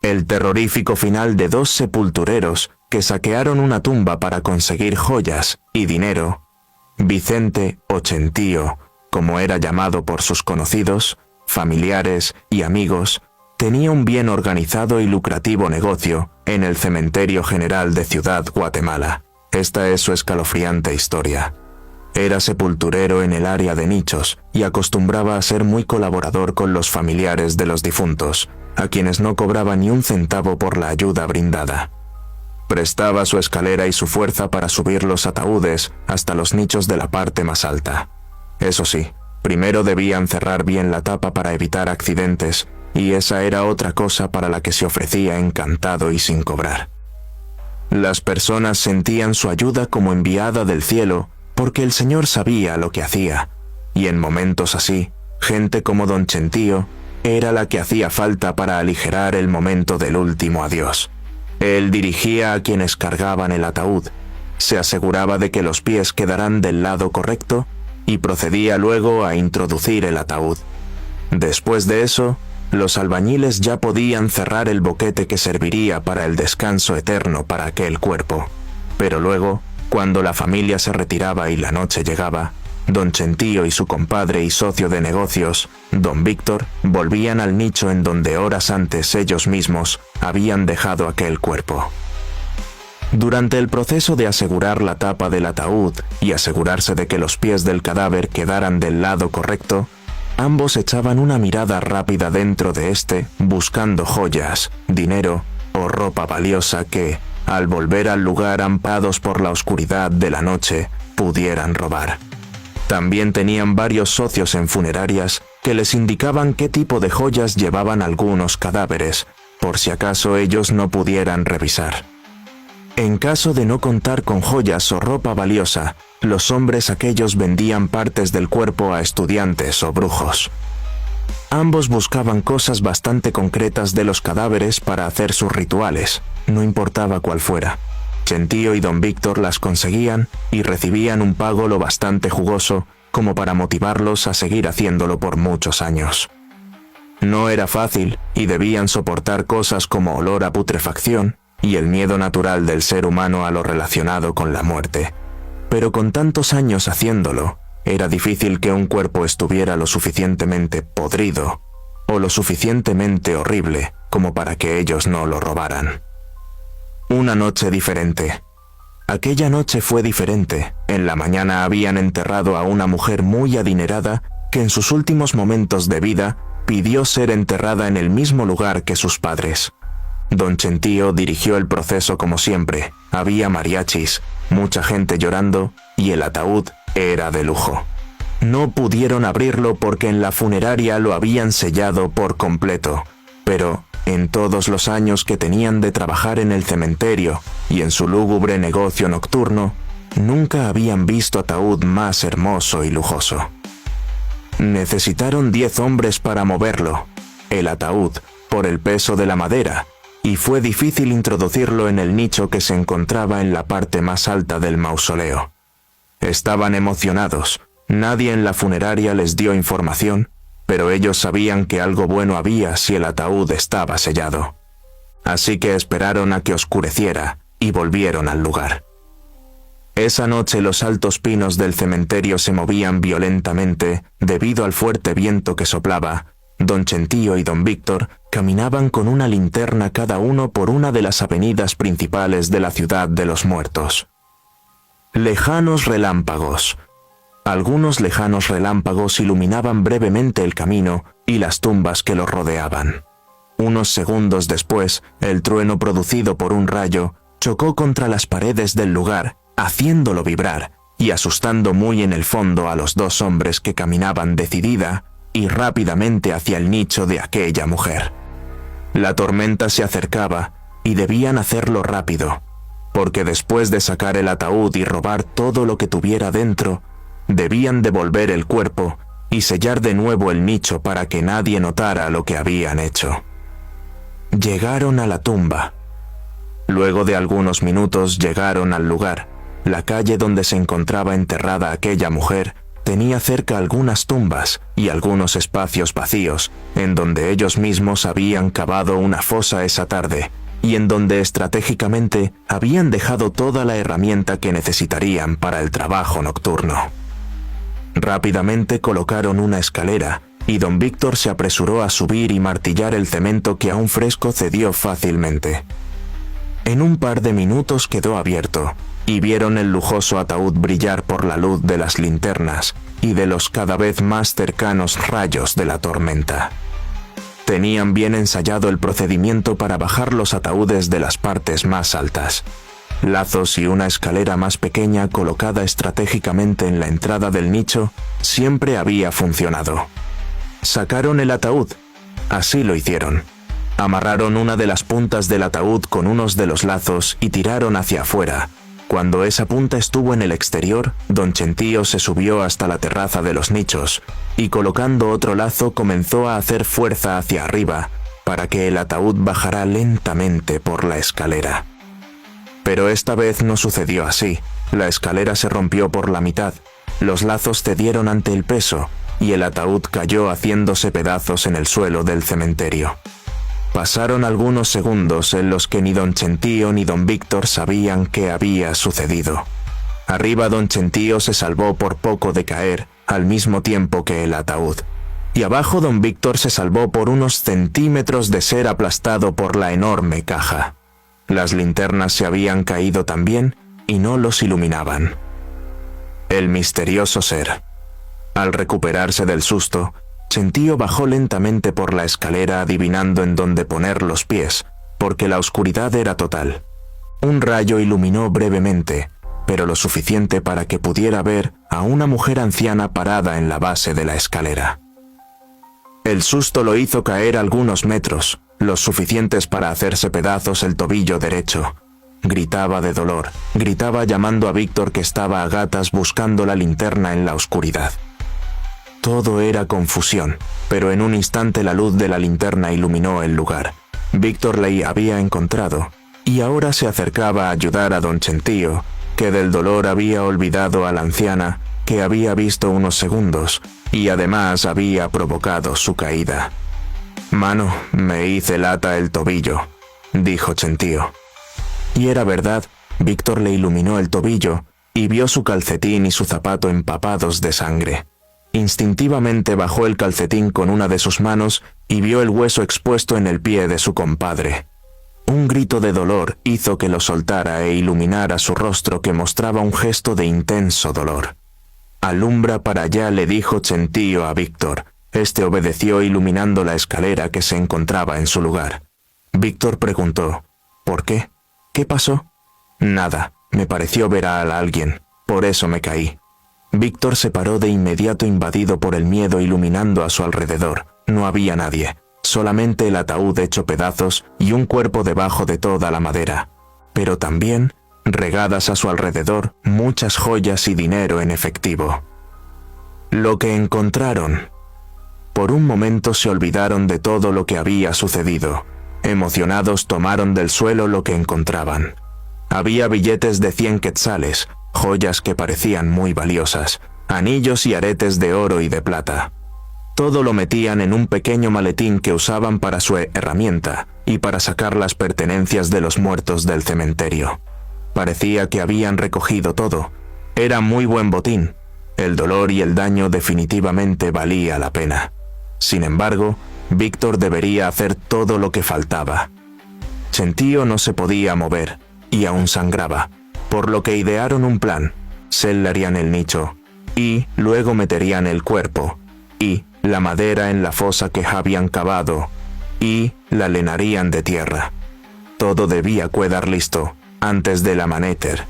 El terrorífico final de 2 sepultureros que saquearon una tumba para conseguir joyas y dinero. Vicente o Chentío, como era llamado por sus conocidos, familiares y amigos, tenía un bien organizado y lucrativo negocio en el Cementerio General de Ciudad Guatemala. Esta es su escalofriante historia. Era sepulturero en el área de nichos y acostumbraba a ser muy colaborador con los familiares de los difuntos, a quienes no cobraba ni un centavo por la ayuda brindada. Prestaba su escalera y su fuerza para subir los ataúdes hasta los nichos de la parte más alta. Eso sí, primero debían cerrar bien la tapa para evitar accidentes, y esa era otra cosa para la que se ofrecía encantado y sin cobrar. Las personas sentían su ayuda como enviada del cielo, porque el Señor sabía lo que hacía, y en momentos así, gente como don Chentío era la que hacía falta para aligerar el momento del último adiós. Él dirigía a quienes cargaban el ataúd, se aseguraba de que los pies quedaran del lado correcto y procedía luego a introducir el ataúd. Después de eso, los albañiles ya podían cerrar el boquete que serviría para el descanso eterno para aquel cuerpo. Pero luego, cuando la familia se retiraba y la noche llegaba, don Chentío y su compadre y socio de negocios, don Víctor, volvían al nicho en donde horas antes ellos mismos habían dejado aquel cuerpo. Durante el proceso de asegurar la tapa del ataúd y asegurarse de que los pies del cadáver quedaran del lado correcto, ambos echaban una mirada rápida dentro de este, buscando joyas, dinero o ropa valiosa que, al volver al lugar ampados por la oscuridad de la noche, pudieran robar. También tenían varios socios en funerarias que les indicaban qué tipo de joyas llevaban algunos cadáveres, por si acaso ellos no pudieran revisar. En caso de no contar con joyas o ropa valiosa, los hombres aquellos vendían partes del cuerpo a estudiantes o brujos. Ambos buscaban cosas bastante concretas de los cadáveres para hacer sus rituales, no importaba cuál fuera. Chentío y don Víctor las conseguían y recibían un pago lo bastante jugoso como para motivarlos a seguir haciéndolo por muchos años. No era fácil y debían soportar cosas como olor a putrefacción y el miedo natural del ser humano a lo relacionado con la muerte. Pero con tantos años haciéndolo, era difícil que un cuerpo estuviera lo suficientemente podrido o lo suficientemente horrible como para que ellos no lo robaran. Una noche diferente. Aquella noche fue diferente. En la mañana habían enterrado a una mujer muy adinerada que en sus últimos momentos de vida pidió ser enterrada en el mismo lugar que sus padres. Don Chentío dirigió el proceso como siempre. Había mariachis, mucha gente llorando y el ataúd era de lujo. No pudieron abrirlo porque en la funeraria lo habían sellado por completo, pero en todos los años que tenían de trabajar en el cementerio y en su lúgubre negocio nocturno, nunca habían visto ataúd más hermoso y lujoso. Necesitaron 10 hombres para moverlo, el ataúd, por el peso de la madera, y fue difícil introducirlo en el nicho que se encontraba en la parte más alta del mausoleo. Estaban emocionados, nadie en la funeraria les dio información, pero ellos sabían que algo bueno había si el ataúd estaba sellado. Así que esperaron a que oscureciera y volvieron al lugar. Esa noche los altos pinos del cementerio se movían violentamente debido al fuerte viento que soplaba. Don Chentío y don Víctor caminaban con una linterna cada uno por una de las avenidas principales de la ciudad de los muertos. Lejanos relámpagos. Algunos lejanos relámpagos iluminaban brevemente el camino y las tumbas que lo rodeaban. Unos segundos después, el trueno producido por un rayo chocó contra las paredes del lugar, haciéndolo vibrar y asustando muy en el fondo a los 2 hombres que caminaban decidida y rápidamente hacia el nicho de aquella mujer. La tormenta se acercaba y debían hacerlo rápido, porque después de sacar el ataúd y robar todo lo que tuviera dentro, debían devolver el cuerpo y sellar de nuevo el nicho para que nadie notara lo que habían hecho. Llegaron a la tumba. Luego de algunos minutos llegaron al lugar. La calle donde se encontraba enterrada aquella mujer tenía cerca algunas tumbas y algunos espacios vacíos, en donde ellos mismos habían cavado una fosa esa tarde, y en donde estratégicamente habían dejado toda la herramienta que necesitarían para el trabajo nocturno. Rápidamente colocaron una escalera, y don Víctor se apresuró a subir y martillar el cemento que aún fresco cedió fácilmente. En un par de minutos quedó abierto, y vieron el lujoso ataúd brillar por la luz de las linternas y de los cada vez más cercanos rayos de la tormenta. Tenían bien ensayado el procedimiento para bajar los ataúdes de las partes más altas. Lazos y una escalera más pequeña colocada estratégicamente en la entrada del nicho siempre había funcionado. Sacaron el ataúd. Así lo hicieron. Amarraron una de las puntas del ataúd con unos de los lazos y tiraron hacia afuera. Cuando esa punta estuvo en el exterior, don Chentío se subió hasta la terraza de los nichos y colocando otro lazo comenzó a hacer fuerza hacia arriba para que el ataúd bajara lentamente por la escalera. Pero esta vez no sucedió así. La escalera se rompió por la mitad, los lazos cedieron ante el peso y el ataúd cayó haciéndose pedazos en el suelo del cementerio. Pasaron algunos segundos en los que ni don Chentío ni don Víctor sabían qué había sucedido. Arriba don Chentío se salvó por poco de caer al mismo tiempo que el ataúd, y abajo don Víctor se salvó por unos centímetros de ser aplastado por la enorme caja. Las linternas se habían caído también y no los iluminaban. El misterioso ser. Al recuperarse del susto, Chentío bajó lentamente por la escalera adivinando en dónde poner los pies, porque la oscuridad era total. Un rayo iluminó brevemente, pero lo suficiente para que pudiera ver a una mujer anciana parada en la base de la escalera. El susto lo hizo caer algunos metros, los suficientes para hacerse pedazos el tobillo derecho. Gritaba de dolor, gritaba llamando a Víctor que estaba a gatas buscando la linterna en la oscuridad. Todo era confusión, pero en un instante la luz de la linterna iluminó el lugar. Víctor le había encontrado, y ahora se acercaba a ayudar a don Chentío, que del dolor había olvidado a la anciana que había visto unos segundos, y además había provocado su caída. «Mano, me hice lata el tobillo», dijo Chentío. Y era verdad, Víctor le iluminó el tobillo, y vio su calcetín y su zapato empapados de sangre. Instintivamente bajó el calcetín con una de sus manos y vio el hueso expuesto en el pie de su compadre. Un grito de dolor hizo que lo soltara e iluminara su rostro que mostraba un gesto de intenso dolor. «Alumbra para allá», le dijo Chentío a Víctor. Este obedeció iluminando la escalera que se encontraba en su lugar. Víctor preguntó, «¿Por qué? ¿Qué pasó?» «Nada, me pareció ver a alguien, por eso me caí». Víctor se paró de inmediato invadido por el miedo iluminando a su alrededor. No había nadie, solamente el ataúd hecho pedazos y un cuerpo debajo de toda la madera. Pero también, regadas a su alrededor, muchas joyas y dinero en efectivo. Lo que encontraron. Por un momento se olvidaron de todo lo que había sucedido. Emocionados tomaron del suelo lo que encontraban. Había billetes de 100 quetzales, joyas que parecían muy valiosas, anillos y aretes de oro y de plata. Todo lo metían en un pequeño maletín que usaban para su herramienta y para sacar las pertenencias de los muertos del cementerio. Parecía que habían recogido todo. Era muy buen botín. El dolor y el daño definitivamente valía la pena. Sin embargo, Víctor debería hacer todo lo que faltaba. Chentío no se podía mover y aún sangraba, por lo que idearon un plan. Sellarían el nicho y luego meterían el cuerpo y la madera en la fosa que habían cavado y la llenarían de tierra. Todo debía quedar listo antes del amanecer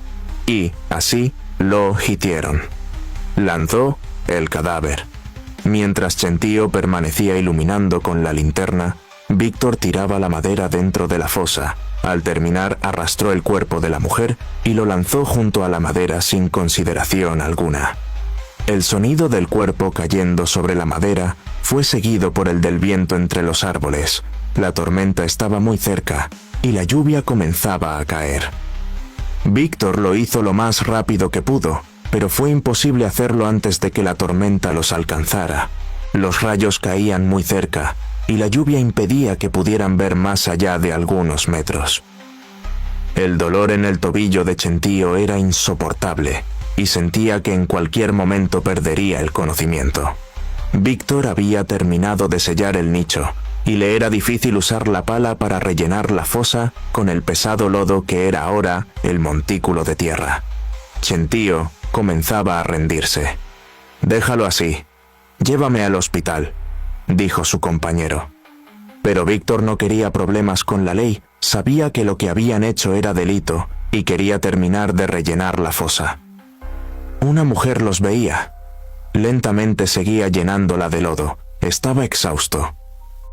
y así lo hicieron. Lanzó el cadáver. Mientras Chentío permanecía iluminando con la linterna, Víctor tiraba la madera dentro de la fosa. Al terminar, arrastró el cuerpo de la mujer y lo lanzó junto a la madera sin consideración alguna. El sonido del cuerpo cayendo sobre la madera fue seguido por el del viento entre los árboles. La tormenta estaba muy cerca y la lluvia comenzaba a caer. Víctor lo hizo lo más rápido que pudo, pero fue imposible hacerlo antes de que la tormenta los alcanzara. Los rayos caían muy cerca, y la lluvia impedía que pudieran ver más allá de algunos metros. El dolor en el tobillo de Chentío era insoportable, y sentía que en cualquier momento perdería el conocimiento. Víctor había terminado de sellar el nicho, y le era difícil usar la pala para rellenar la fosa con el pesado lodo que era ahora el montículo de tierra. Chentío comenzaba a rendirse. «Déjalo así. Llévame al hospital», dijo su compañero. Pero Víctor no quería problemas con la ley, sabía que lo que habían hecho era delito y quería terminar de rellenar la fosa. Una mujer los veía. Lentamente seguía llenándola de lodo. Estaba exhausto.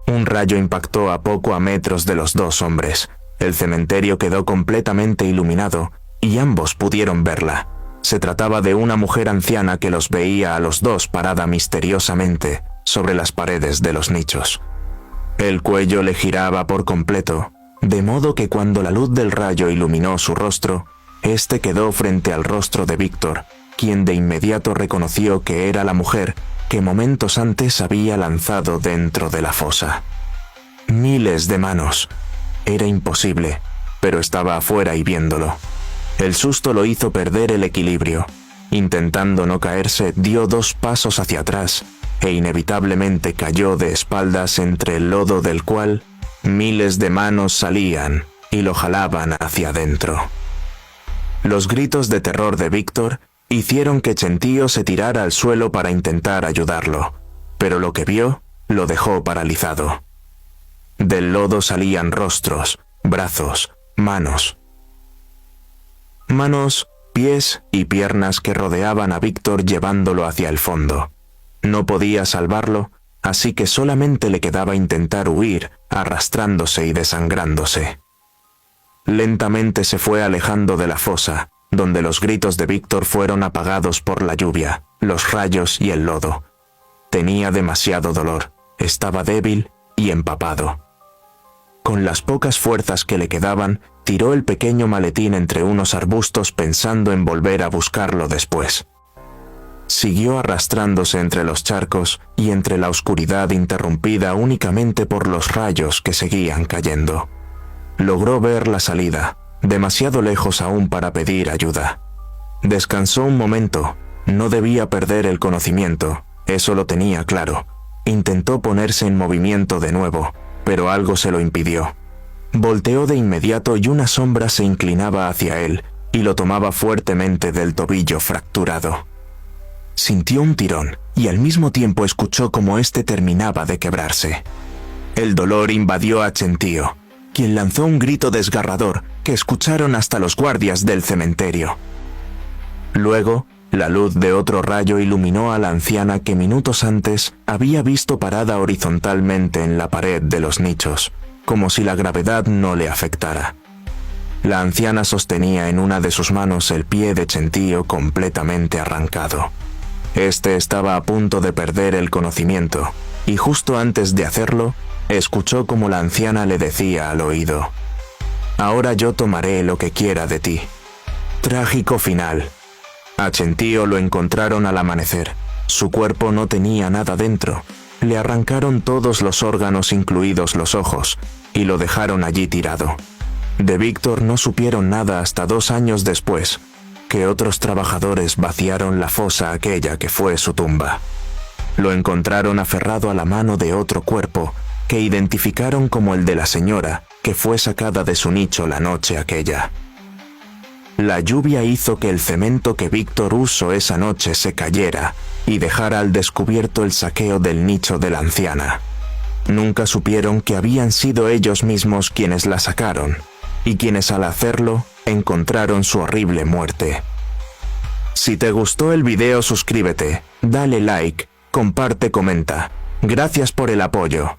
Un rayo impactó a poco a metros de los dos hombres. El cementerio quedó completamente iluminado y ambos pudieron verla. Se trataba de una mujer anciana que los veía a los dos parada misteriosamente sobre las paredes de los nichos. El cuello le giraba por completo, de modo que cuando la luz del rayo iluminó su rostro, este quedó frente al rostro de Víctor, quien de inmediato reconoció que era la mujer que momentos antes había lanzado dentro de la fosa. Miles de manos. Era imposible, pero estaba afuera y viéndolo. El susto lo hizo perder el equilibrio. Intentando no caerse, dio 2 pasos hacia atrás e inevitablemente cayó de espaldas entre el lodo del cual miles de manos salían y lo jalaban hacia adentro. Los gritos de terror de Víctor hicieron que Chentío se tirara al suelo para intentar ayudarlo, pero lo que vio lo dejó paralizado. Del lodo salían rostros, brazos, manos. Manos, pies y piernas que rodeaban a Víctor llevándolo hacia el fondo. No podía salvarlo, así que solamente le quedaba intentar huir, arrastrándose y desangrándose. Lentamente se fue alejando de la fosa, donde los gritos de Víctor fueron apagados por la lluvia, los rayos y el lodo. Tenía demasiado dolor, estaba débil y empapado. Con las pocas fuerzas que le quedaban, tiró el pequeño maletín entre unos arbustos pensando en volver a buscarlo después. Siguió arrastrándose entre los charcos y entre la oscuridad interrumpida únicamente por los rayos que seguían cayendo. Logró ver la salida, demasiado lejos aún para pedir ayuda. Descansó un momento, no debía perder el conocimiento, eso lo tenía claro. Intentó ponerse en movimiento de nuevo, pero algo se lo impidió. Volteó de inmediato y una sombra se inclinaba hacia él y lo tomaba fuertemente del tobillo fracturado. Sintió un tirón y al mismo tiempo escuchó cómo éste terminaba de quebrarse. El dolor invadió a Chentío, quien lanzó un grito desgarrador que escucharon hasta los guardias del cementerio. Luego, la luz de otro rayo iluminó a la anciana que minutos antes había visto parada horizontalmente en la pared de los nichos, como si la gravedad no le afectara. La anciana sostenía en una de sus manos el pie de Chentío completamente arrancado. Este estaba a punto de perder el conocimiento, y justo antes de hacerlo, escuchó como la anciana le decía al oído: «Ahora yo tomaré lo que quiera de ti». Trágico final. A Chentío lo encontraron al amanecer. Su cuerpo no tenía nada dentro. Le arrancaron todos los órganos, incluidos los ojos, y lo dejaron allí tirado. De Víctor no supieron nada hasta 2 años después, que otros trabajadores vaciaron la fosa aquella que fue su tumba. Lo encontraron aferrado a la mano de otro cuerpo, que identificaron como el de la señora que fue sacada de su nicho la noche aquella. La lluvia hizo que el cemento que Víctor usó esa noche se cayera y dejara al descubierto el saqueo del nicho de la anciana. Nunca supieron que habían sido ellos mismos quienes la sacaron, y quienes al hacerlo encontraron su horrible muerte. Si te gustó el video, suscríbete, dale like, comparte, comenta. Gracias por el apoyo.